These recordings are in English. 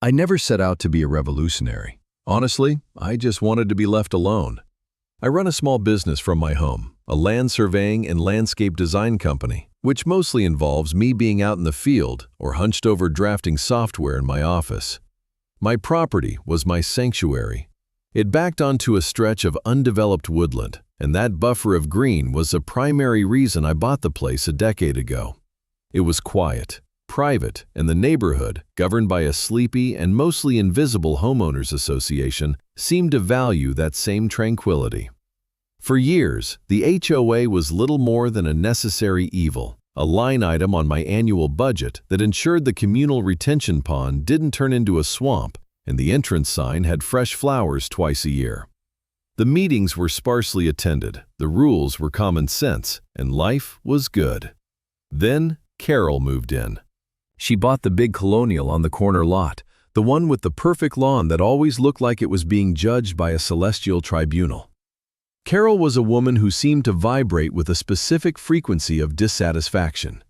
I never set out to be a revolutionary. Honestly, I just wanted to be left alone. I run a small business from my home, a land surveying and landscape design company, which mostly involves me being out in the field or hunched over drafting software in my office. My property was my sanctuary. It backed onto a stretch of undeveloped woodland, and that buffer of green was the primary reason I bought the place a decade ago. It was quiet, private, and the neighborhood, governed by a sleepy and mostly invisible homeowners association, seemed to value that same tranquility. For years, the HOA was little more than a necessary evil, a line item on my annual budget that ensured the communal retention pond didn't turn into a swamp and the entrance sign had fresh flowers twice a year. The meetings were sparsely attended, the rules were common sense, and life was good. Then Carol moved in. She bought the big colonial on the corner lot, the one with the perfect lawn that always looked like it was being judged by a celestial tribunal. Carol was a woman who seemed to vibrate with a specific frequency of dissatisfaction.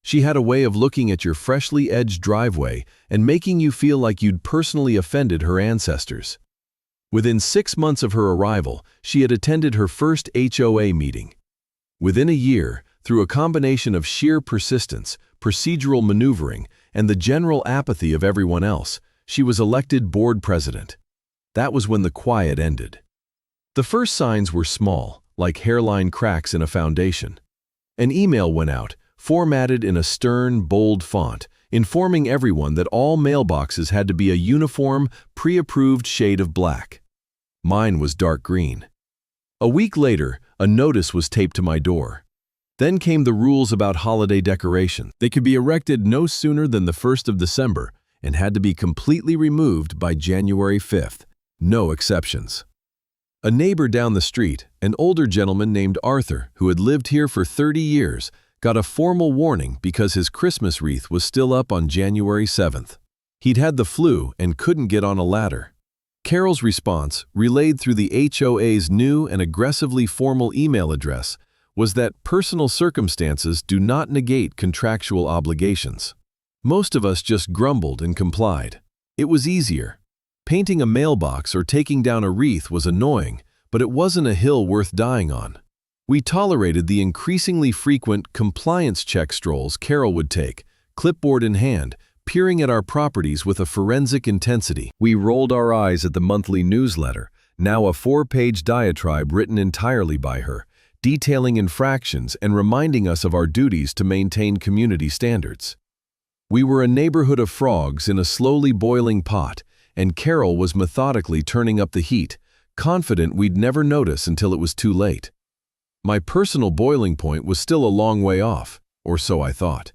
She had a way of looking at your freshly edged driveway and making you feel like you'd personally offended her ancestors. Within 6 months of her arrival, she had attended her first HOA meeting. Within a year, through a combination of sheer persistence, procedural maneuvering, and the general apathy of everyone else, she was elected board president. That was when the quiet ended. The first signs were small, like hairline cracks in a foundation. An email went out, formatted in a stern, bold font, informing everyone that all mailboxes had to be a uniform, pre-approved shade of black. Mine was dark green. A week later, a notice was taped to my door. Then came the rules about holiday decorations. They could be erected no sooner than the 1st of December and had to be completely removed by January 5th. No exceptions. A neighbor down the street, an older gentleman named Arthur, who had lived here for 30 years, got a formal warning because his Christmas wreath was still up on January 7th. He'd had the flu and couldn't get on a ladder. Carol's response, relayed through the HOA's new and aggressively formal email address, was that personal circumstances do not negate contractual obligations. Most of us just grumbled and complied. It was easier. Painting a mailbox or taking down a wreath was annoying, but it wasn't a hill worth dying on. We tolerated the increasingly frequent compliance check strolls Carol would take, clipboard in hand, peering at our properties with a forensic intensity. We rolled our eyes at the monthly newsletter, now a 4-page diatribe written entirely by her, detailing infractions and reminding us of our duties to maintain community standards. We were a neighborhood of frogs in a slowly boiling pot, and Carol was methodically turning up the heat, confident we'd never notice until it was too late. My personal boiling point was still a long way off, or so I thought.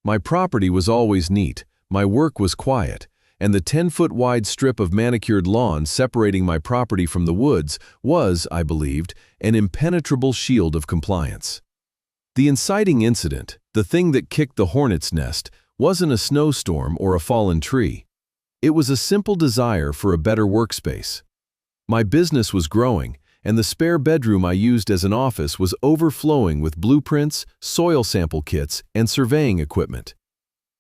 My property was always neat, my work was quiet, and the 10-foot wide strip of manicured lawn separating my property from the woods was, I believed, an impenetrable shield of compliance. The inciting incident, the thing that kicked the hornet's nest, wasn't a snowstorm or a fallen tree. It was a simple desire for a better workspace. My business was growing, and the spare bedroom I used as an office was overflowing with blueprints, soil sample kits, and surveying equipment.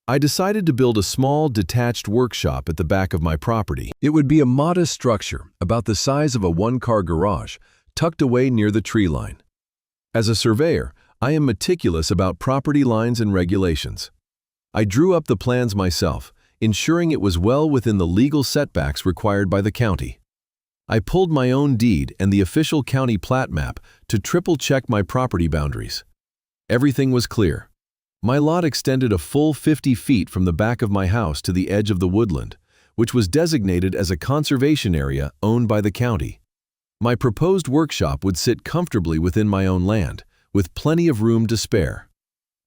I decided to build a small, detached workshop at the back of my property. It would be a modest structure, about the size of a one-car garage, tucked away near the tree line. As a surveyor, I am meticulous about property lines and regulations. I drew up the plans myself, ensuring it was well within the legal setbacks required by the county. I pulled my own deed and the official county plat map to triple-check my property boundaries. Everything was clear. My lot extended a full 50 feet from the back of my house to the edge of the woodland, which was designated as a conservation area owned by the county. My proposed workshop would sit comfortably within my own land, with plenty of room to spare.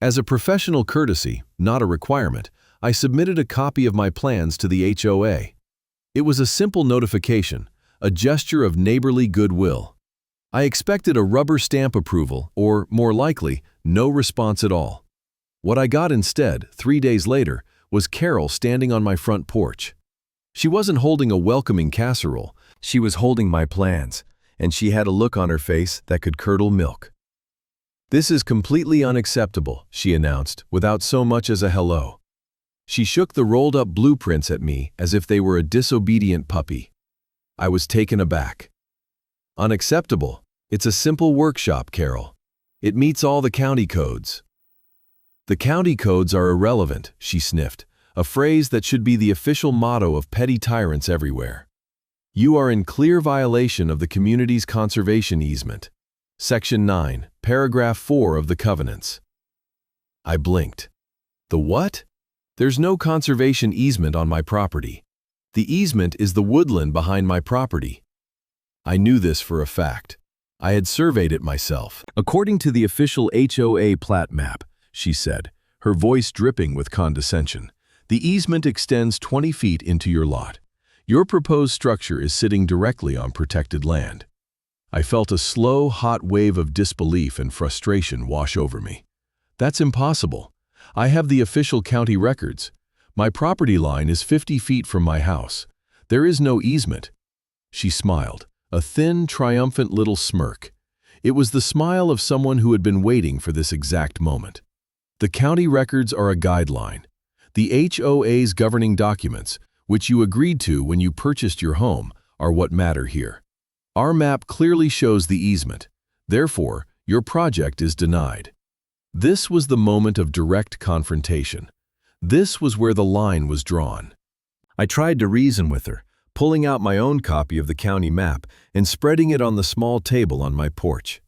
As a professional courtesy, not a requirement, I submitted a copy of my plans to the HOA. It was a simple notification, a gesture of neighborly goodwill. I expected a rubber stamp approval, or, more likely, no response at all. What I got instead, 3 days later, was Carol standing on my front porch. She wasn't holding a welcoming casserole, she was holding my plans, and she had a look on her face that could curdle milk. "This is completely unacceptable," she announced, without so much as a hello. She shook the rolled-up blueprints at me as if they were a disobedient puppy. I was taken aback. Unacceptable. It's a simple workshop, Carol. It meets all the county codes. The county codes are irrelevant, she sniffed, a phrase that should be the official motto of petty tyrants everywhere. You are in clear violation of the community's conservation easement. Section 9, Paragraph 4 of the covenants. I blinked. The what? There's no conservation easement on my property. The easement is the woodland behind my property. I knew this for a fact. I had surveyed it myself. According to the official HOA plat map, she said, her voice dripping with condescension, the easement extends 20 feet into your lot. Your proposed structure is sitting directly on protected land. I felt a slow, hot wave of disbelief and frustration wash over me. That's impossible. I have the official county records. My property line is 50 feet from my house. There is no easement. She smiled, a thin, triumphant little smirk. It was the smile of someone who had been waiting for this exact moment. The county records are a guideline. The HOA's governing documents, which you agreed to when you purchased your home, are what matter here. Our map clearly shows the easement. Therefore, your project is denied. This was the moment of direct confrontation. This was where the line was drawn. I tried to reason with her, pulling out my own copy of the county map and spreading it on the small table on my porch.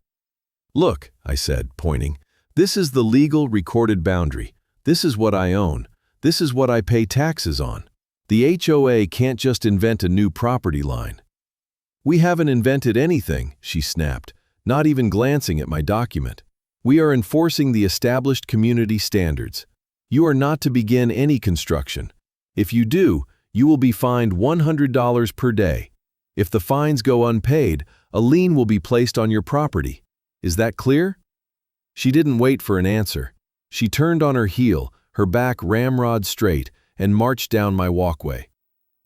Look, I said, pointing, this is the legal recorded boundary. This is what I own. This is what I pay taxes on. The HOA can't just invent a new property line. We haven't invented anything, she snapped, not even glancing at my document. We are enforcing the established community standards. You are not to begin any construction. If you do, you will be fined $100 per day. If the fines go unpaid, a lien will be placed on your property. Is that clear? She didn't wait for an answer. She turned on her heel, her back ramrod straight, and marched down my walkway.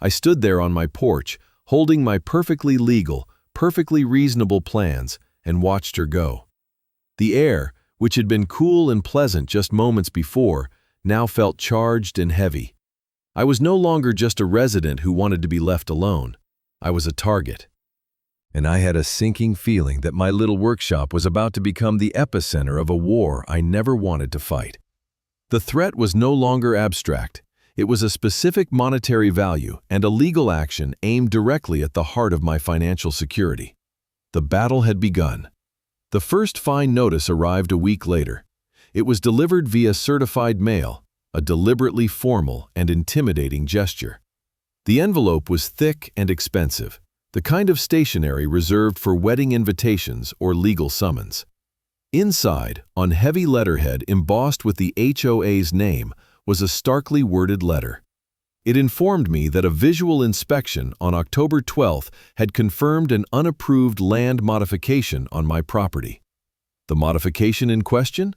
I stood there on my porch, holding my perfectly legal, perfectly reasonable plans, and watched her go. The air, which had been cool and pleasant just moments before, now felt charged and heavy. I was no longer just a resident who wanted to be left alone. I was a target. And I had a sinking feeling that my little workshop was about to become the epicenter of a war I never wanted to fight. The threat was no longer abstract. It was a specific monetary value and a legal action aimed directly at the heart of my financial security. The battle had begun. The first fine notice arrived a week later. It was delivered via certified mail, a deliberately formal and intimidating gesture. The envelope was thick and expensive, the kind of stationery reserved for wedding invitations or legal summons. Inside, on heavy letterhead embossed with the HOA's name, was a starkly worded letter. It informed me that a visual inspection on October 12th had confirmed an unapproved land modification on my property. The modification in question?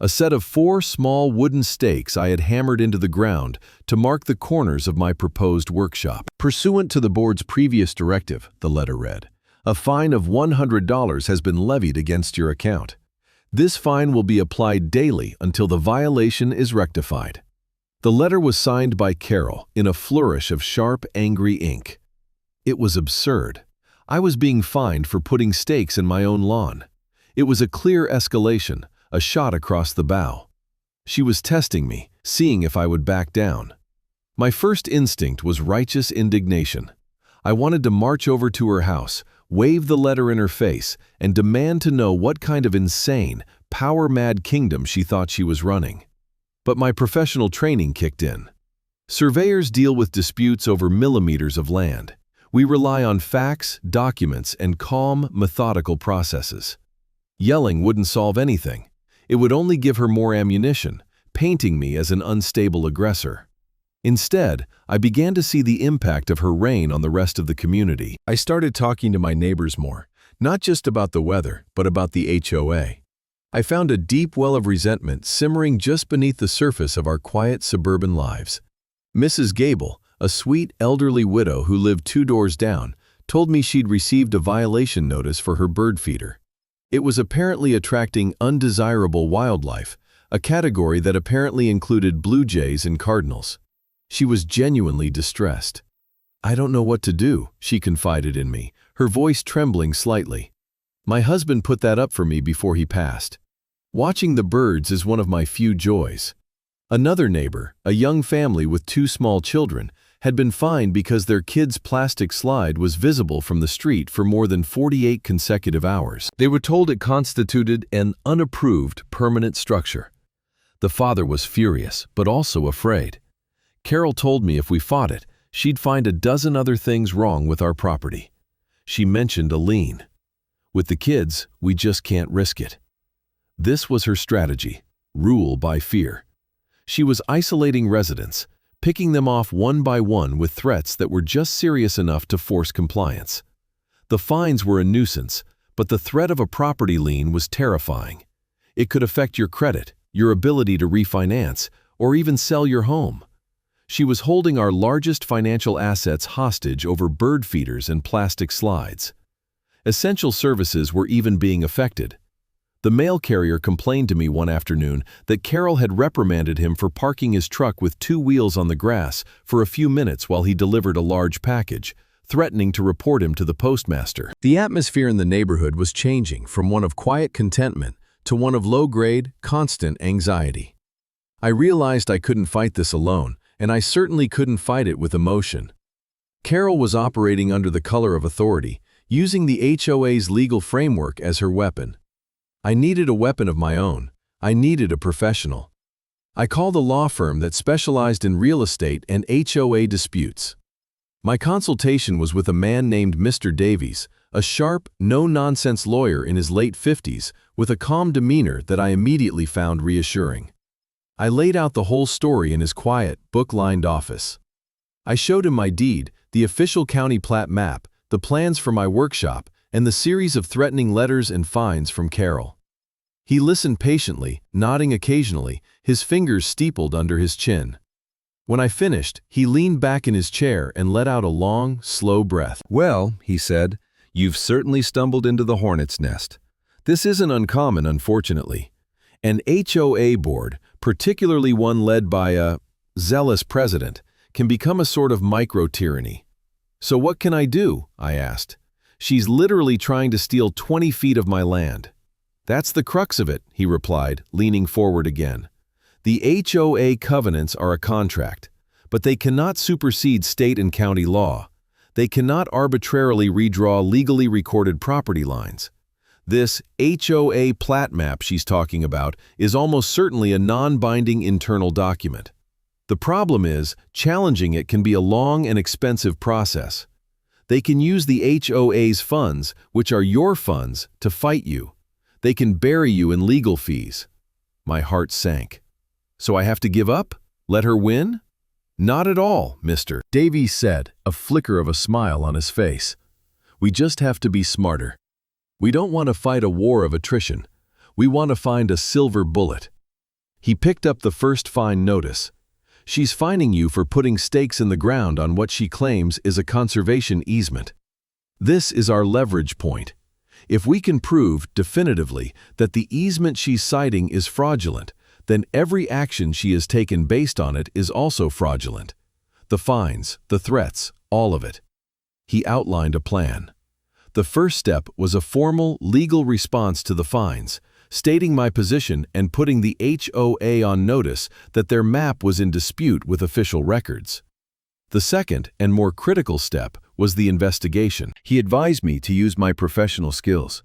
A set of 4 small wooden stakes I had hammered into the ground to mark the corners of my proposed workshop. Pursuant to the board's previous directive, the letter read, a fine of $100 has been levied against your account. This fine will be applied daily until the violation is rectified. The letter was signed by Carol in a flourish of sharp, angry ink. It was absurd. I was being fined for putting stakes in my own lawn. It was a clear escalation, a shot across the bow. She was testing me, seeing if I would back down. My first instinct was righteous indignation. I wanted to march over to her house, wave the letter in her face, and demand to know what kind of insane, power-mad kingdom she thought she was running. But my professional training kicked in. Surveyors deal with disputes over millimeters of land. We rely on facts, documents, and calm, methodical processes. Yelling wouldn't solve anything. It would only give her more ammunition, painting me as an unstable aggressor. Instead, I began to see the impact of her reign on the rest of the community. I started talking to my neighbors more, not just about the weather, but about the HOA. I found a deep well of resentment simmering just beneath the surface of our quiet suburban lives. Mrs. Gable, a sweet elderly widow who lived 2 doors down, told me she'd received a violation notice for her bird feeder. It was apparently attracting undesirable wildlife, a category that apparently included blue jays and cardinals. She was genuinely distressed. "I don't know what to do," she confided in me, her voice trembling slightly. "My husband put that up for me before he passed. Watching the birds is one of my few joys." Another neighbor, a young family with 2 small children, had been fined because their kid's plastic slide was visible from the street for more than 48 consecutive hours. They were told it constituted an unapproved permanent structure. The father was furious, but also afraid. Carol told me if we fought it, she'd find a dozen other things wrong with our property. She mentioned a lien. With the kids, we just can't risk it. This was her strategy: rule by fear. She was isolating residents, picking them off one by one with threats that were just serious enough to force compliance. The fines were a nuisance, but the threat of a property lien was terrifying. It could affect your credit, your ability to refinance, or even sell your home. She was holding our largest financial assets hostage over bird feeders and plastic slides. Essential services were even being affected. The mail carrier complained to me one afternoon that Carol had reprimanded him for parking his truck with 2 wheels on the grass for a few minutes while he delivered a large package, threatening to report him to the postmaster. The atmosphere in the neighborhood was changing from one of quiet contentment to one of low-grade, constant anxiety. I realized I couldn't fight this alone, and I certainly couldn't fight it with emotion. Carol was operating under the color of authority, using the HOA's legal framework as her weapon. I needed a weapon of my own. I needed a professional. I called a law firm that specialized in real estate and HOA disputes. My consultation was with a man named Mr. Davies, a sharp, no-nonsense lawyer in his late 50s with a calm demeanor that I immediately found reassuring. I laid out the whole story in his quiet, book-lined office. I showed him my deed, the official county plat map, the plans for my workshop, and the series of threatening letters and fines from Carol. He listened patiently, nodding occasionally, his fingers steepled under his chin. When I finished, he leaned back in his chair and let out a long, slow breath. "Well," he said, "you've certainly stumbled into the hornet's nest. This isn't uncommon, unfortunately. An HOA board, particularly one led by a zealous president, can become a sort of micro-tyranny." "So what can I do?" I asked. "She's literally trying to steal 20 feet of my land." "That's the crux of it," he replied, leaning forward again. "The HOA covenants are a contract, but they cannot supersede state and county law. They cannot arbitrarily redraw legally recorded property lines. This HOA plat map she's talking about is almost certainly a non-binding internal document. The problem is, challenging it can be a long and expensive process. They can use the HOA's funds, which are your funds, to fight you. They can bury you in legal fees." My heart sank. "So I have to give up? Let her win?" "Not at all, Mr. Davies said, a flicker of a smile on his face. "We just have to be smarter. We don't want to fight a war of attrition. We want to find a silver bullet." He picked up the first fine notice. "She's fining you for putting stakes in the ground on what she claims is a conservation easement. This is our leverage point. If we can prove definitively that the easement she's citing is fraudulent, then every action she has taken based on it is also fraudulent. The fines, the threats, all of it." He outlined a plan. The first step was a formal, legal response to the fines, stating my position and putting the HOA on notice that their map was in dispute with official records. The second and more critical step was the investigation. He advised me to use my professional skills.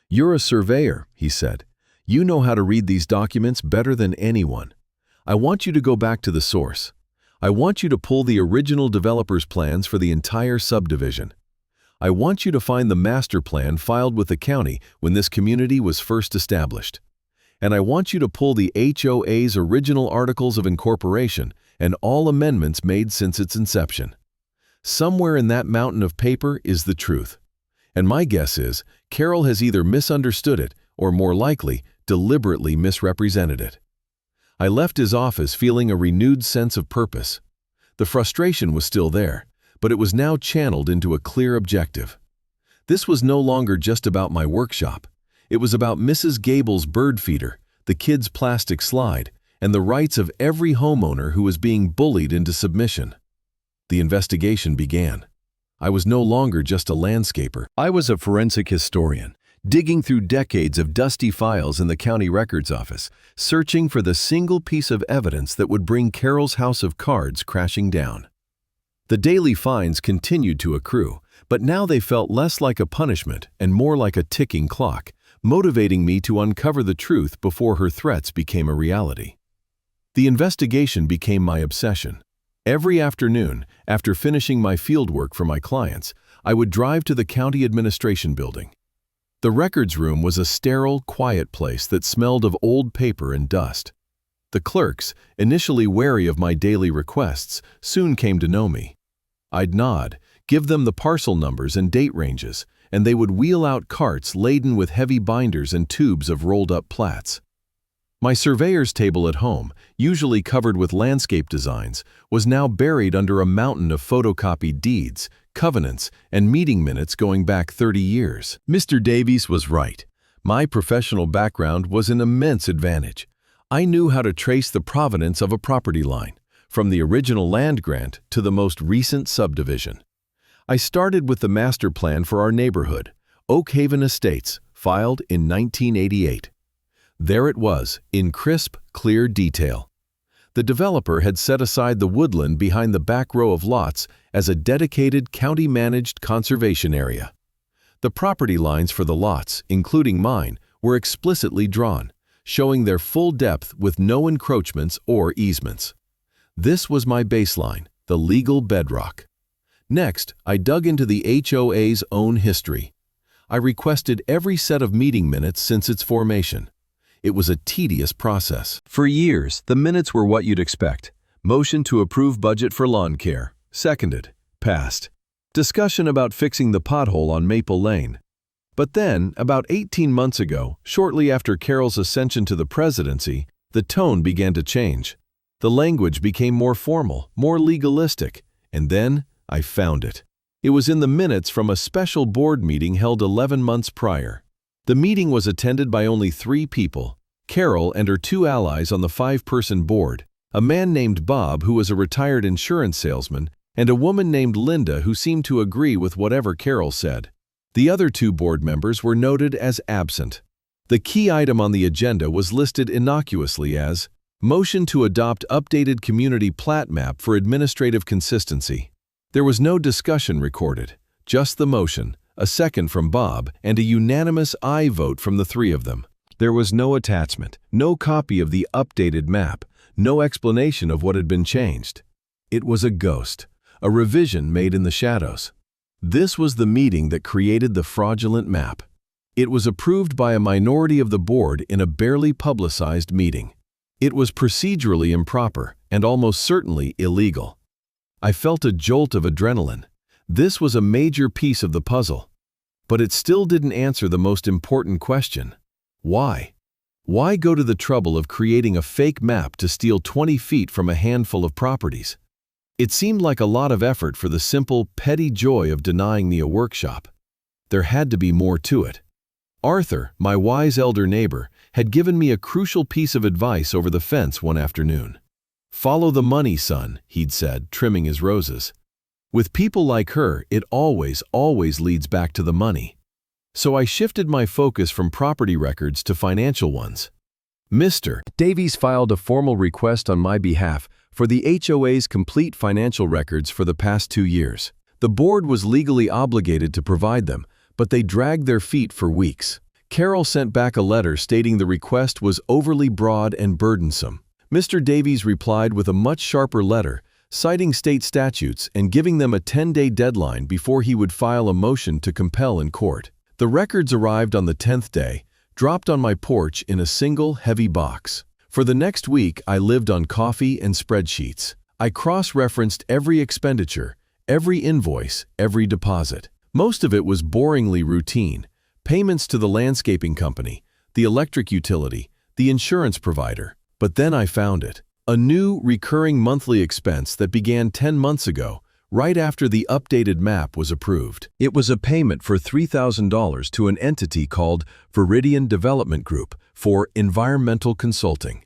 "You're a surveyor," he said. "You know how to read these documents better than anyone. I want you to go back to the source. I want you to pull the original developer's plans for the entire subdivision. I want you to find the master plan filed with the county when this community was first established. And I want you to pull the HOA's original articles of incorporation and all amendments made since its inception. Somewhere in that mountain of paper is the truth. And my guess is Carol has either misunderstood it or, more likely, deliberately misrepresented it." I left his office feeling a renewed sense of purpose. The frustration was still there, but it was now channeled into a clear objective. This was no longer just about my workshop. It was about Mrs. Gable's bird feeder, the kids' plastic slide, and the rights of every homeowner who was being bullied into submission. The investigation began. I was no longer just a landscaper. I was a forensic historian, digging through decades of dusty files in the county records office, searching for the single piece of evidence that would bring Carol's house of cards crashing down. The daily fines continued to accrue, but now they felt less like a punishment and more like a ticking clock, motivating me to uncover the truth before her threats became a reality. The investigation became my obsession. Every afternoon, after finishing my fieldwork for my clients, I would drive to the county administration building. The records room was a sterile, quiet place that smelled of old paper and dust. The clerks, initially wary of my daily requests, soon came to know me. I'd nod, give them the parcel numbers and date ranges, and they would wheel out carts laden with heavy binders and tubes of rolled-up plats. My surveyor's table at home, usually covered with landscape designs, was now buried under a mountain of photocopied deeds, covenants, and meeting minutes going back 30 years. Mr. Davies was right. My professional background was an immense advantage. I knew how to trace the provenance of a property line, from the original land grant to the most recent subdivision. I started with the master plan for our neighborhood, Oak Haven Estates, filed in 1988. There it was, in crisp, clear detail. The developer had set aside the woodland behind the back row of lots as a dedicated county-managed conservation area. The property lines for the lots, including mine, were explicitly drawn, showing their full depth with no encroachments or easements. This was my baseline, the legal bedrock. Next, I dug into the HOA's own history. I requested every set of meeting minutes since its formation. It was a tedious process. For years, the minutes were what you'd expect. Motion to approve budget for lawn care. Seconded. Passed. Discussion about fixing the pothole on Maple Lane. But then, about 18 months ago, shortly after Carol's ascension to the presidency, the tone began to change. The language became more formal, more legalistic, and then I found it. It was in the minutes from a special board meeting held 11 months prior. The meeting was attended by only 3 people, Carol and her 2 allies on the 5-person board, a man named Bob who was a retired insurance salesman, and a woman named Linda who seemed to agree with whatever Carol said. The other 2 board members were noted as absent. The key item on the agenda was listed innocuously as motion to adopt updated community plat map for administrative consistency. There was no discussion recorded, just the motion, a second from Bob, and a unanimous aye vote from the 3 of them. There was no attachment, no copy of the updated map, no explanation of what had been changed. It was a ghost, a revision made in the shadows. This was the meeting that created the fraudulent map. It was approved by a minority of the board in a barely publicized meeting. It was procedurally improper and almost certainly illegal. I felt a jolt of adrenaline. This was a major piece of the puzzle. But it still didn't answer the most important question. Why? Why go to the trouble of creating a fake map to steal 20 feet from a handful of properties? It seemed like a lot of effort for the simple, petty joy of denying me a workshop. There had to be more to it. Arthur, my wise elder neighbor, had given me a crucial piece of advice over the fence one afternoon. "Follow the money, son," he'd said, trimming his roses. With people like her, it always leads back to the money. So I shifted my focus from property records to financial ones. Mr. Davies filed a formal request on my behalf for the HOA's complete financial records for the past 2 years. The board was legally obligated to provide them, but they dragged their feet for weeks. Carol sent back a letter stating the request was overly broad and burdensome. Mr. Davies replied with a much sharper letter, citing state statutes and giving them a 10-day deadline before he would file a motion to compel in court. The records arrived on the 10th day, dropped on my porch in a single heavy box. For the next week, I lived on coffee and spreadsheets. I cross-referenced every expenditure, every invoice, every deposit. Most of it was boringly routine. Payments to the landscaping company, the electric utility, the insurance provider. But then I found it. A new, recurring monthly expense that began 10 months ago, right after the updated map was approved. It was a payment for $3,000 to an entity called Viridian Development Group for environmental consulting.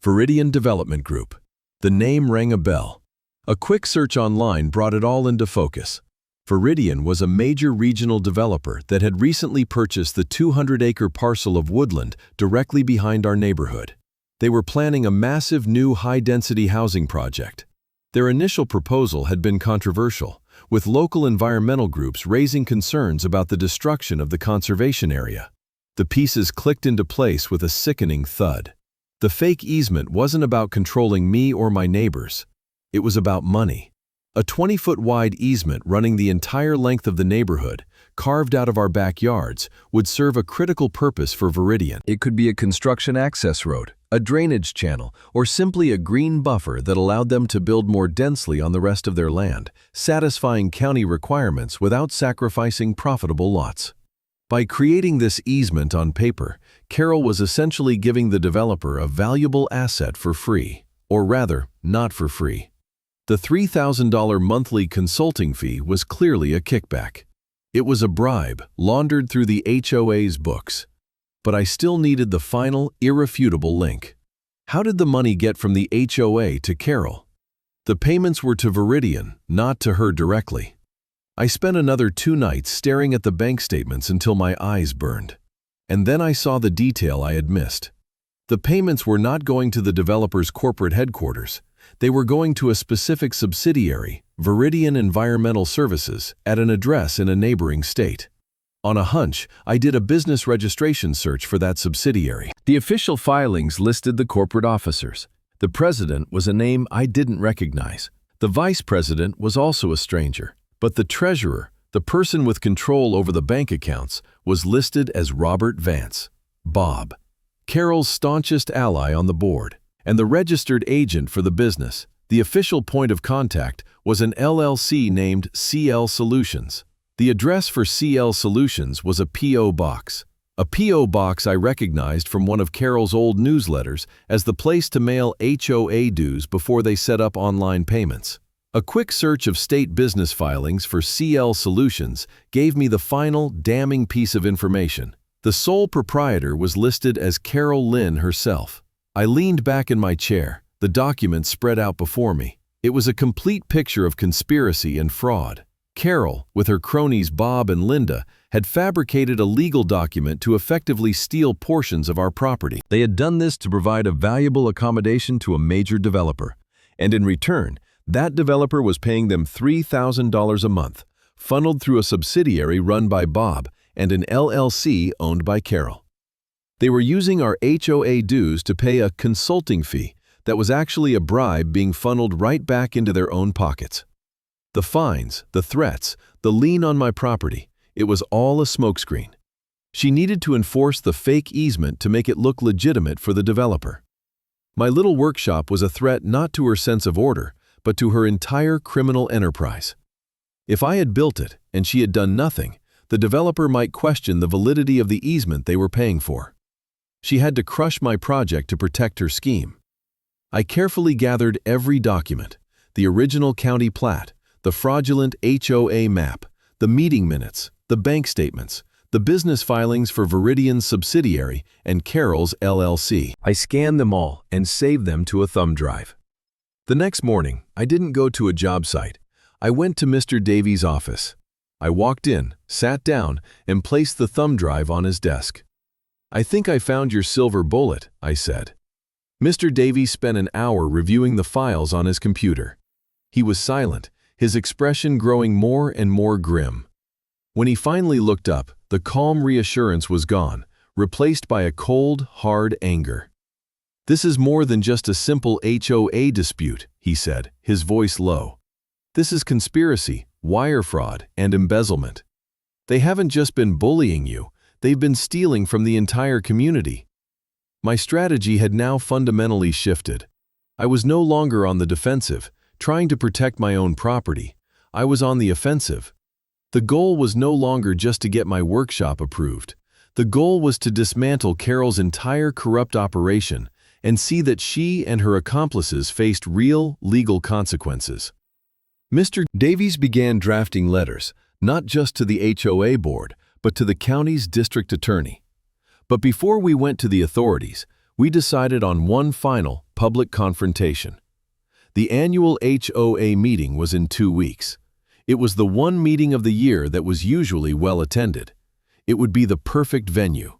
Viridian Development Group. The name rang a bell. A quick search online brought it all into focus. Viridian was a major regional developer that had recently purchased the 200-acre parcel of woodland directly behind our neighborhood. They were planning a massive new high-density housing project. Their initial proposal had been controversial, with local environmental groups raising concerns about the destruction of the conservation area. The pieces clicked into place with a sickening thud. The fake easement wasn't about controlling me or my neighbors. It was about money. A 20-foot wide easement running the entire length of the neighborhood, carved out of our backyards, would serve a critical purpose for Viridian. It could be a construction access road, a drainage channel, or simply a green buffer that allowed them to build more densely on the rest of their land, satisfying county requirements without sacrificing profitable lots. By creating this easement on paper, Carol was essentially giving the developer a valuable asset for free, or rather, not for free. The $3,000 monthly consulting fee was clearly a kickback. It was a bribe laundered through the HOA's books. But I still needed the final, irrefutable link. How did the money get from the HOA to Carol? The payments were to Viridian, not to her directly. I spent another 2 nights staring at the bank statements until my eyes burned. And then I saw the detail I had missed. The payments were not going to the developer's corporate headquarters. They were going to a specific subsidiary, Viridian Environmental Services, at an address in a neighboring state. On a hunch, I did a business registration search for that subsidiary. The official filings listed the corporate officers. The president was a name I didn't recognize. The vice president was also a stranger. But the treasurer, the person with control over the bank accounts, was listed as Robert Vance, Bob, Carol's staunchest ally on the board, and the registered agent for the business. The official point of contact was an LLC named CL Solutions. The address for CL Solutions was a P.O. box. A P.O. box I recognized from one of Carol's old newsletters as the place to mail HOA dues before they set up online payments. A quick search of state business filings for CL Solutions gave me the final, damning piece of information. The sole proprietor was listed as Carol Lynn herself. I leaned back in my chair, the document spread out before me. It was a complete picture of conspiracy and fraud. Carol, with her cronies Bob and Linda, had fabricated a legal document to effectively steal portions of our property. They had done this to provide a valuable accommodation to a major developer, and in return, that developer was paying them $3,000 a month, funneled through a subsidiary run by Bob and an LLC owned by Carol. They were using our HOA dues to pay a consulting fee that was actually a bribe being funneled right back into their own pockets. The fines, the threats, the lien on my property, it was all a smokescreen. She needed to enforce the fake easement to make it look legitimate for the developer. My little workshop was a threat not to her sense of order, but to her entire criminal enterprise. If I had built it and she had done nothing, the developer might question the validity of the easement they were paying for. She had to crush my project to protect her scheme. I carefully gathered every document, the original county plat, the fraudulent HOA map, the meeting minutes, the bank statements, the business filings for Viridian's subsidiary and Carol's LLC. I scanned them all and saved them to a thumb drive. The next morning, I didn't go to a job site. I went to Mr. Davies' office. I walked in, sat down, and placed the thumb drive on his desk. "I think I found your silver bullet," I said. Mr. Davies spent an hour reviewing the files on his computer. He was silent, his expression growing more and more grim. When he finally looked up, the calm reassurance was gone, replaced by a cold, hard anger. "This is more than just a simple HOA dispute," he said, his voice low. "This is conspiracy, wire fraud, and embezzlement. They haven't just been bullying you, they've been stealing from the entire community." My strategy had now fundamentally shifted. I was no longer on the defensive, trying to protect my own property. I was on the offensive. The goal was no longer just to get my workshop approved. The goal was to dismantle Carol's entire corrupt operation and see that she and her accomplices faced real, legal consequences. Mr. Davies began drafting letters, not just to the HOA board, but to the county's district attorney. But before we went to the authorities, we decided on one final public confrontation. The annual HOA meeting was in 2 weeks. It was the one meeting of the year that was usually well attended. It would be the perfect venue.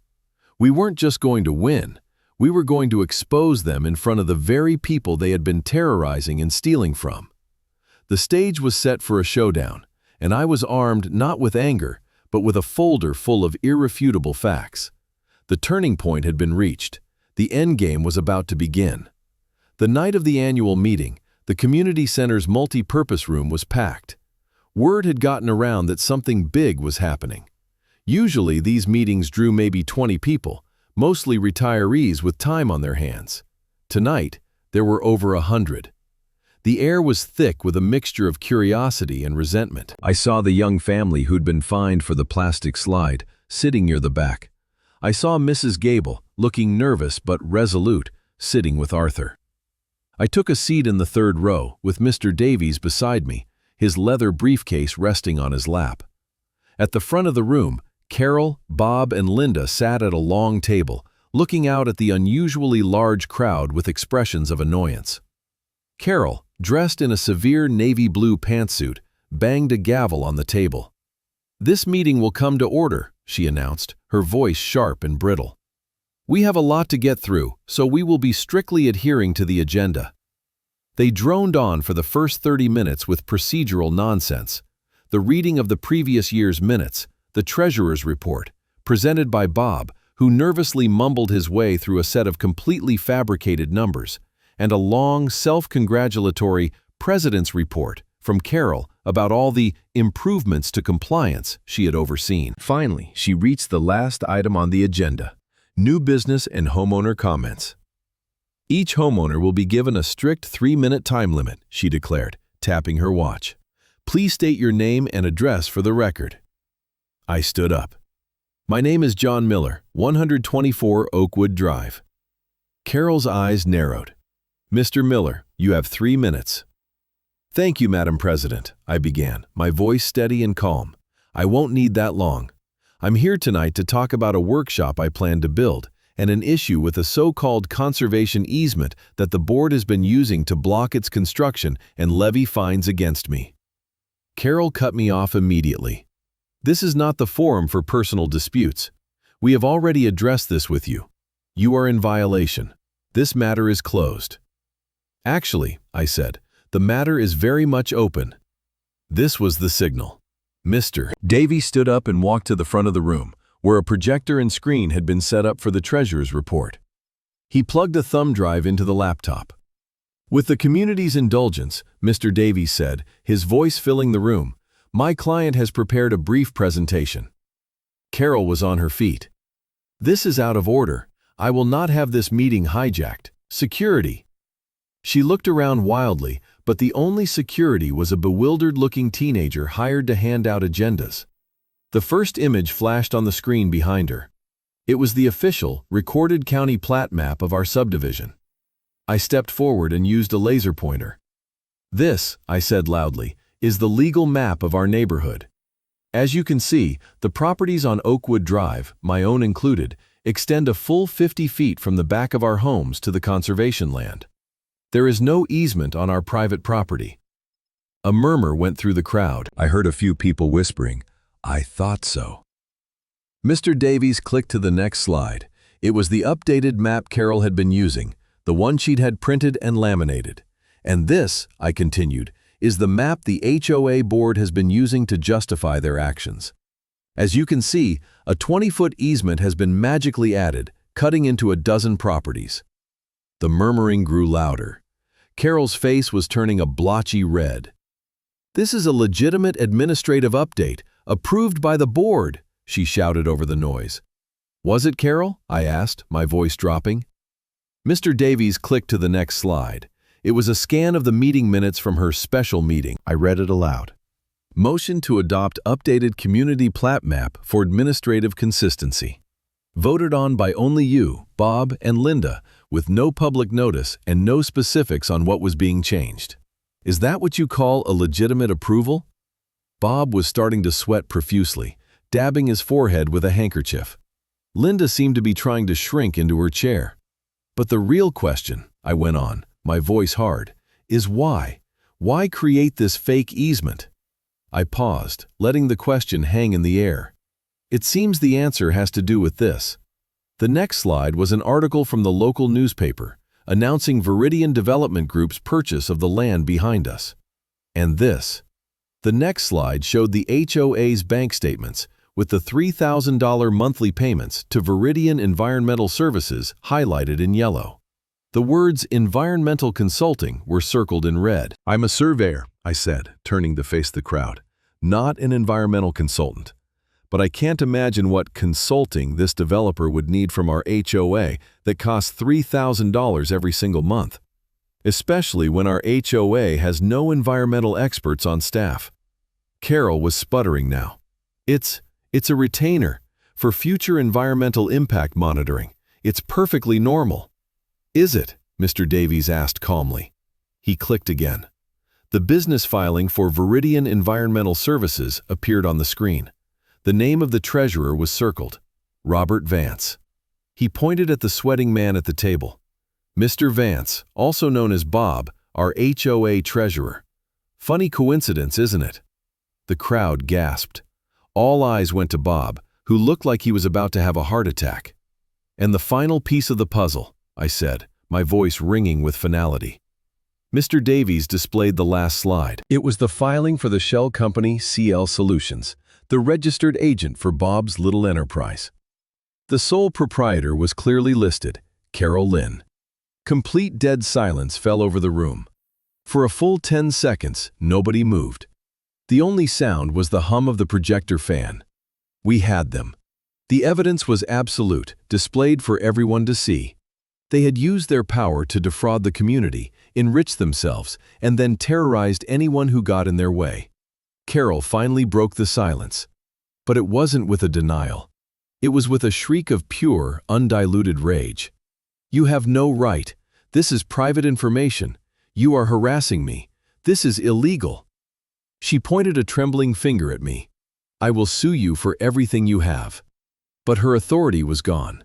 We weren't just going to win, we were going to expose them in front of the very people they had been terrorizing and stealing from. The stage was set for a showdown, and I was armed not with anger, but with a folder full of irrefutable facts. The turning point had been reached. The endgame was about to begin. The night of the annual meeting, the community center's multi-purpose room was packed. Word had gotten around that something big was happening. Usually, these meetings drew maybe 20 people, mostly retirees with time on their hands. Tonight, there were over 100. The air was thick with a mixture of curiosity and resentment. I saw the young family who'd been fined for the plastic slide, sitting near the back. I saw Mrs. Gable, looking nervous but resolute, sitting with Arthur. I took a seat in the third row, with Mr. Davies beside me, his leather briefcase resting on his lap. At the front of the room, Carol, Bob, and Linda sat at a long table, looking out at the unusually large crowd with expressions of annoyance. Carol, dressed in a severe navy blue pantsuit, banged a gavel on the table. "This meeting will come to order," she announced, her voice sharp and brittle. "We have a lot to get through, so we will be strictly adhering to the agenda." They droned on for the first 30 minutes with procedural nonsense. The reading of the previous year's minutes, the treasurer's report, presented by Bob, who nervously mumbled his way through a set of completely fabricated numbers, and a long, self-congratulatory president's report from Carol about all the improvements to compliance she had overseen. Finally, she reached the last item on the agenda: new business and homeowner comments. "Each homeowner will be given a strict 3-minute time limit," she declared, tapping her watch. "Please state your name and address for the record." I stood up. "My name is John Miller, 124 Oakwood Drive." Carol's eyes narrowed. "Mr. Miller, you have 3 minutes." "Thank you, Madam President," I began, my voice steady and calm. "I won't need that long. I'm here tonight to talk about a workshop I plan to build, and an issue with a so-called conservation easement that the board has been using to block its construction and levy fines against me." Carol cut me off immediately. "This is not the forum for personal disputes. We have already addressed this with you. You are in violation. This matter is closed." "Actually," I said, "the matter is very much open." This was the signal. Mr. Davies stood up and walked to the front of the room, where a projector and screen had been set up for the treasurer's report. He plugged a thumb drive into the laptop. "With the community's indulgence," Mr. Davies said, his voice filling the room, "my client has prepared a brief presentation." Carol was on her feet. "This is out of order. I will not have this meeting hijacked. Security." She looked around wildly, but the only security was a bewildered-looking teenager hired to hand out agendas. The first image flashed on the screen behind her. It was the official, recorded county plat map of our subdivision. I stepped forward and used a laser pointer. "This," I said loudly, "is the legal map of our neighborhood. As you can see, the properties on Oakwood Drive, my own included, extend a full 50 feet from the back of our homes to the conservation land. There is no easement on our private property." A murmur went through the crowd. I heard a few people whispering, "I thought so." Mr. Davies clicked to the next slide. It was the updated map Carol had been using, the one she'd had printed and laminated. "And this," I continued, "is the map the HOA board has been using to justify their actions. As you can see, a 20-foot easement has been magically added, cutting into a dozen properties." The murmuring grew louder. Carol's face was turning a blotchy red. "This is a legitimate administrative update, approved by the board," she shouted over the noise. "Was it, Carol?" I asked, my voice dropping. Mr. Davies clicked to the next slide. It was a scan of the meeting minutes from her special meeting. I read it aloud. "Motion to adopt updated community plat map for administrative consistency. Voted on by only you, Bob, and Linda, with no public notice and no specifics on what was being changed." Is that what you call a legitimate approval? Bob was starting to sweat profusely, dabbing his forehead with a handkerchief. Linda seemed to be trying to shrink into her chair. But the real question, I went on, my voice hard, is why? Why create this fake easement? I paused, letting the question hang in the air. It seems the answer has to do with this. The next slide was an article from the local newspaper, announcing Viridian Development Group's purchase of the land behind us. And this. The next slide showed the HOA's bank statements, with the $3,000 monthly payments to Viridian Environmental Services highlighted in yellow. The words environmental consulting were circled in red. I'm a surveyor, I said, turning to face the crowd, not an environmental consultant. But I can't imagine what consulting this developer would need from our HOA that costs $3,000 every single month, especially when our HOA has no environmental experts on staff. Carol was sputtering now. It's a retainer for future environmental impact monitoring. It's perfectly normal. Is it? Mr. Davies asked calmly. He clicked again. The business filing for Viridian Environmental Services appeared on the screen. The name of the treasurer was circled, Robert Vance. He pointed at the sweating man at the table. Mr. Vance, also known as Bob, our HOA treasurer. Funny coincidence, isn't it? The crowd gasped. All eyes went to Bob, who looked like he was about to have a heart attack. And the final piece of the puzzle, I said, my voice ringing with finality. Mr. Davies displayed the last slide. It was the filing for the shell company CL Solutions, the registered agent for Bob's little enterprise. The sole proprietor was clearly listed, Carol Lynn. Complete dead silence fell over the room. For a full 10 seconds, nobody moved. The only sound was the hum of the projector fan. We had them. The evidence was absolute, displayed for everyone to see. They had used their power to defraud the community, enrich themselves, and then terrorized anyone who got in their way. Carol finally broke the silence. But it wasn't with a denial. It was with a shriek of pure, undiluted rage. You have no right. This is private information. You are harassing me. This is illegal. She pointed a trembling finger at me. I will sue you for everything you have. But her authority was gone.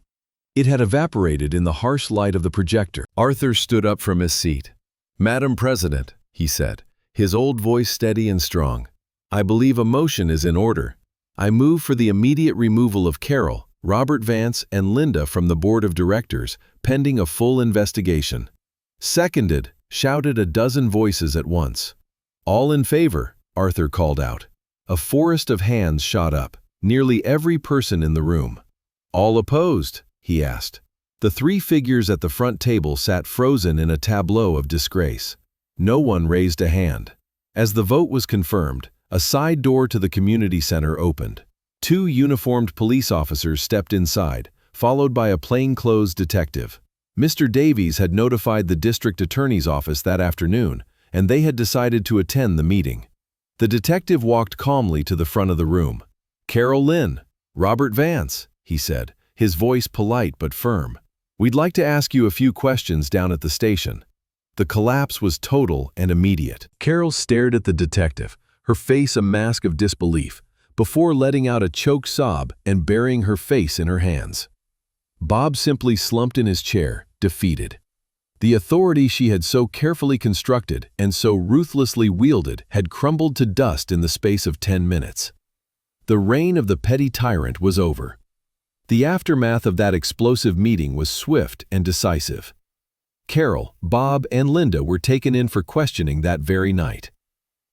It had evaporated in the harsh light of the projector. Arthur stood up from his seat. Madam President, he said, his old voice steady and strong, I believe a motion is in order. I move for the immediate removal of Carol, Robert Vance, and Linda from the board of directors, pending a full investigation. Seconded, shouted a dozen voices at once. All in favor, Arthur called out. A forest of hands shot up, nearly every person in the room. All opposed, he asked. The three figures at the front table sat frozen in a tableau of disgrace. No one raised a hand. As the vote was confirmed, a side door to the community center opened. Two uniformed police officers stepped inside, followed by a plainclothes detective. Mr. Davies had notified the district attorney's office that afternoon, and they had decided to attend the meeting. The detective walked calmly to the front of the room. Carol Lynn, Robert Vance, he said, his voice polite but firm. We'd like to ask you a few questions down at the station. The collapse was total and immediate. Carol stared at the detective, her face a mask of disbelief, before letting out a choked sob and burying her face in her hands. Bob simply slumped in his chair, defeated. The authority she had so carefully constructed and so ruthlessly wielded had crumbled to dust in the space of 10 minutes. The reign of the petty tyrant was over. The aftermath of that explosive meeting was swift and decisive. Carol, Bob, and Linda were taken in for questioning that very night.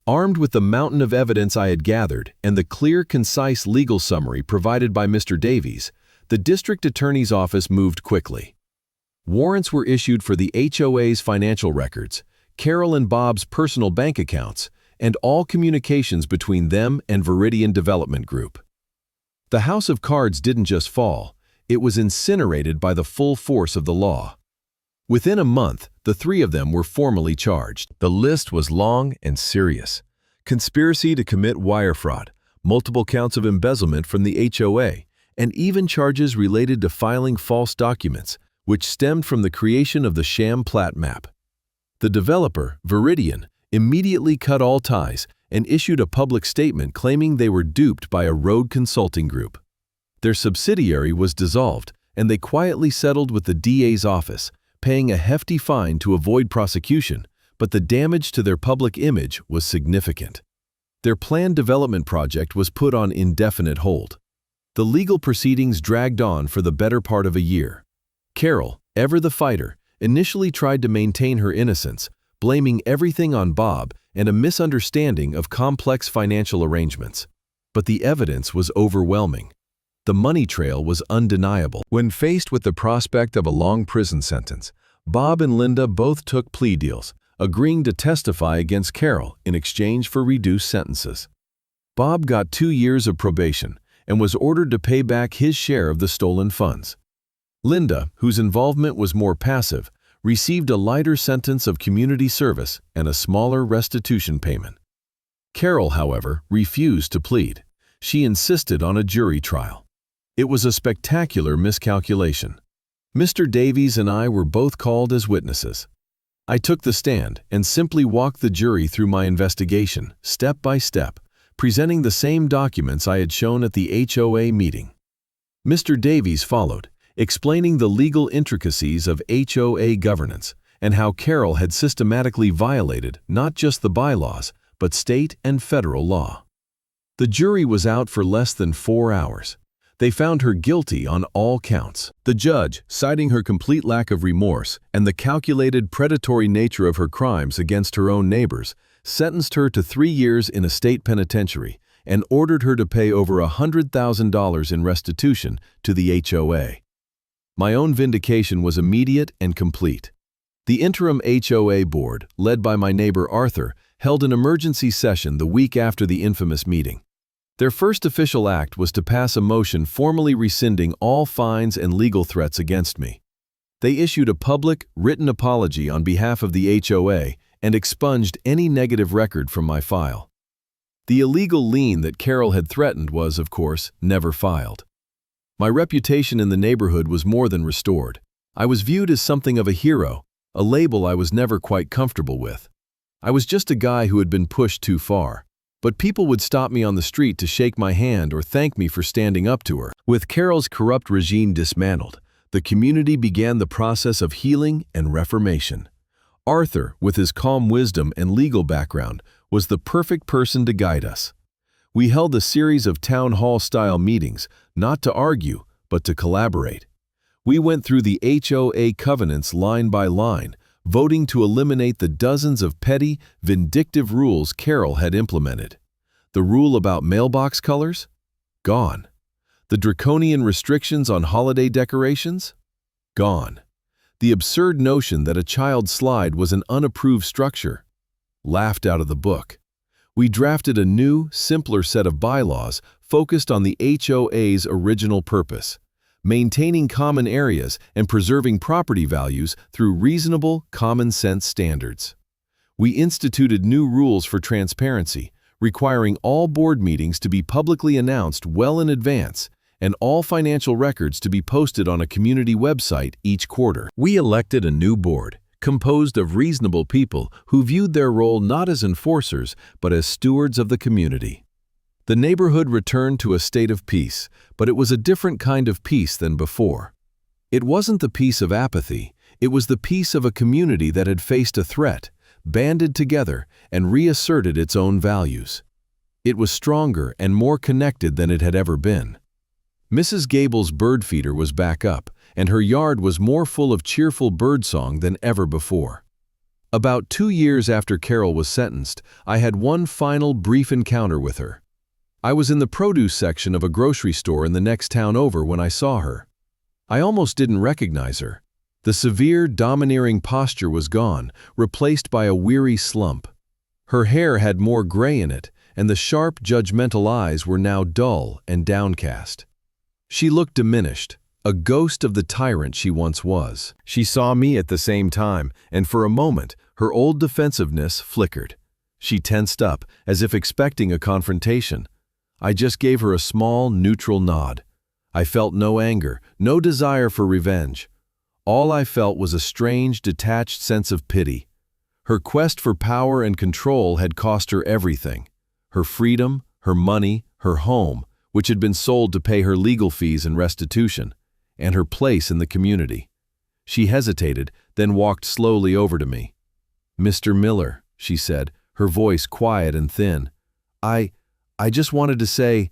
Armed with the mountain of evidence I had gathered and the clear, concise legal summary provided by Mr. Davies, the district attorney's office moved quickly. Warrants were issued for the HOA's financial records, Carol and Bob's personal bank accounts, and all communications between them and Viridian Development Group. The house of cards didn't just fall, it was incinerated by the full force of the law. Within a month, the three of them were formally charged. The list was long and serious. Conspiracy to commit wire fraud, multiple counts of embezzlement from the HOA, and even charges related to filing false documents, which stemmed from the creation of the sham plat map. The developer, Viridian, immediately cut all ties and issued a public statement claiming they were duped by a rogue consulting group. Their subsidiary was dissolved, and they quietly settled with the DA's office, paying a hefty fine to avoid prosecution, but the damage to their public image was significant. Their planned development project was put on indefinite hold. The legal proceedings dragged on for the better part of a year. Carol, ever the fighter, initially tried to maintain her innocence, blaming everything on Bob and a misunderstanding of complex financial arrangements. But the evidence was overwhelming. The money trail was undeniable. When faced with the prospect of a long prison sentence, Bob and Linda both took plea deals, agreeing to testify against Carol in exchange for reduced sentences. Bob got 2 years of probation and was ordered to pay back his share of the stolen funds. Linda, whose involvement was more passive, received a lighter sentence of community service and a smaller restitution payment. Carol, however, refused to plead. She insisted on a jury trial. It was a spectacular miscalculation. Mr. Davies and I were both called as witnesses. I took the stand and simply walked the jury through my investigation, step by step, presenting the same documents I had shown at the HOA meeting. Mr. Davies followed, explaining the legal intricacies of HOA governance and how Carol had systematically violated not just the bylaws, but state and federal law. The jury was out for less than 4 hours. They found her guilty on all counts. The judge, citing her complete lack of remorse and the calculated predatory nature of her crimes against her own neighbors, sentenced her to 3 years in a state penitentiary and ordered her to pay over $100,000 in restitution to the HOA. My own vindication was immediate and complete. The interim HOA board, led by my neighbor Arthur, held an emergency session the week after the infamous meeting. Their first official act was to pass a motion formally rescinding all fines and legal threats against me. They issued a public, written apology on behalf of the HOA and expunged any negative record from my file. The illegal lien that Carol had threatened was, of course, never filed. My reputation in the neighborhood was more than restored. I was viewed as something of a hero, a label I was never quite comfortable with. I was just a guy who had been pushed too far. But people would stop me on the street to shake my hand or thank me for standing up to her. With Carol's corrupt regime dismantled, the community began the process of healing and reformation. Arthur, with his calm wisdom and legal background, was the perfect person to guide us. We held a series of town hall-style meetings, not to argue, but to collaborate. We went through the HOA covenants line by line, voting to eliminate the dozens of petty, vindictive rules Carol had implemented. The rule about mailbox colors? Gone. The draconian restrictions on holiday decorations? Gone. The absurd notion that a child's slide was an unapproved structure? Laughed out of the book. We drafted a new, simpler set of bylaws focused on the HOA's original purpose: maintaining common areas and preserving property values through reasonable, common-sense standards. We instituted new rules for transparency, requiring all board meetings to be publicly announced well in advance and all financial records to be posted on a community website each quarter. We elected a new board, composed of reasonable people who viewed their role not as enforcers, but as stewards of the community. The neighborhood returned to a state of peace, but it was a different kind of peace than before. It wasn't the peace of apathy, it was the peace of a community that had faced a threat, banded together, and reasserted its own values. It was stronger and more connected than it had ever been. Mrs. Gable's bird feeder was back up, and her yard was more full of cheerful birdsong than ever before. About 2 years after Carol was sentenced, I had one final brief encounter with her. I was in the produce section of a grocery store in the next town over when I saw her. I almost didn't recognize her. The severe, domineering posture was gone, replaced by a weary slump. Her hair had more gray in it, and the sharp, judgmental eyes were now dull and downcast. She looked diminished, a ghost of the tyrant she once was. She saw me at the same time, and for a moment, her old defensiveness flickered. She tensed up, as if expecting a confrontation. I just gave her a small, neutral nod. I felt no anger, no desire for revenge. All I felt was a strange, detached sense of pity. Her quest for power and control had cost her everything: her freedom, her money, her home, which had been sold to pay her legal fees and restitution, and her place in the community. She hesitated, then walked slowly over to me. "Mr. Miller," she said, her voice quiet and thin, I just wanted to say,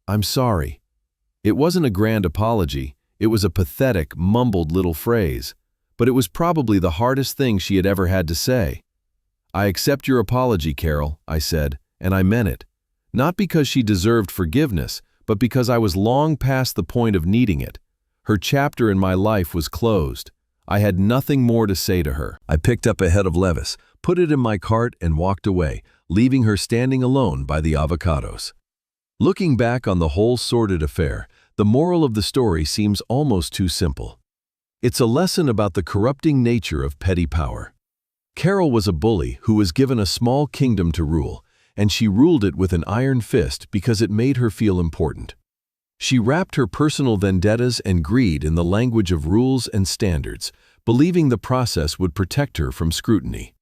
I'm sorry." It wasn't a grand apology, it was a pathetic, mumbled little phrase, but it was probably the hardest thing she had ever had to say. "I accept your apology, Carol," I said, and I meant it. Not because she deserved forgiveness, but because I was long past the point of needing it. Her chapter in my life was closed. I had nothing more to say to her. I picked up a head of lettuce, put it in my cart, and walked away, leaving her standing alone by the avocados. Looking back on the whole sordid affair, the moral of the story seems almost too simple. It's a lesson about the corrupting nature of petty power. Carol was a bully who was given a small kingdom to rule, and she ruled it with an iron fist because it made her feel important. She wrapped her personal vendettas and greed in the language of rules and standards, believing the process would protect her from scrutiny.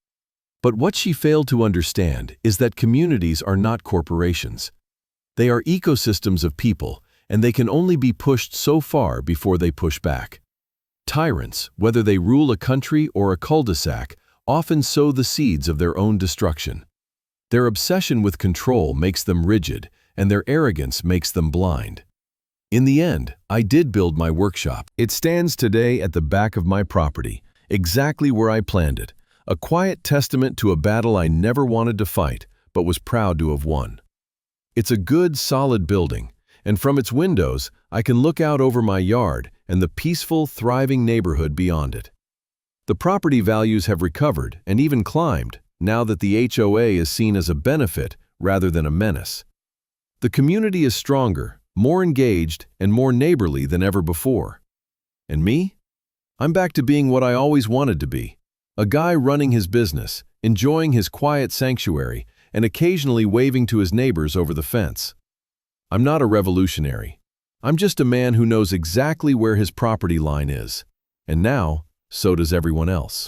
But what she failed to understand is that communities are not corporations. They are ecosystems of people, and they can only be pushed so far before they push back. Tyrants, whether they rule a country or a cul-de-sac, often sow the seeds of their own destruction. Their obsession with control makes them rigid, and their arrogance makes them blind. In the end, I did build my workshop. It stands today at the back of my property, exactly where I planned it, a quiet testament to a battle I never wanted to fight, but was proud to have won. It's a good, solid building, and from its windows, I can look out over my yard and the peaceful, thriving neighborhood beyond it. The property values have recovered and even climbed now that the HOA is seen as a benefit rather than a menace. The community is stronger, more engaged, and more neighborly than ever before. And me? I'm back to being what I always wanted to be. A guy running his business, enjoying his quiet sanctuary, and occasionally waving to his neighbors over the fence. I'm not a revolutionary. I'm just a man who knows exactly where his property line is. And now, so does everyone else.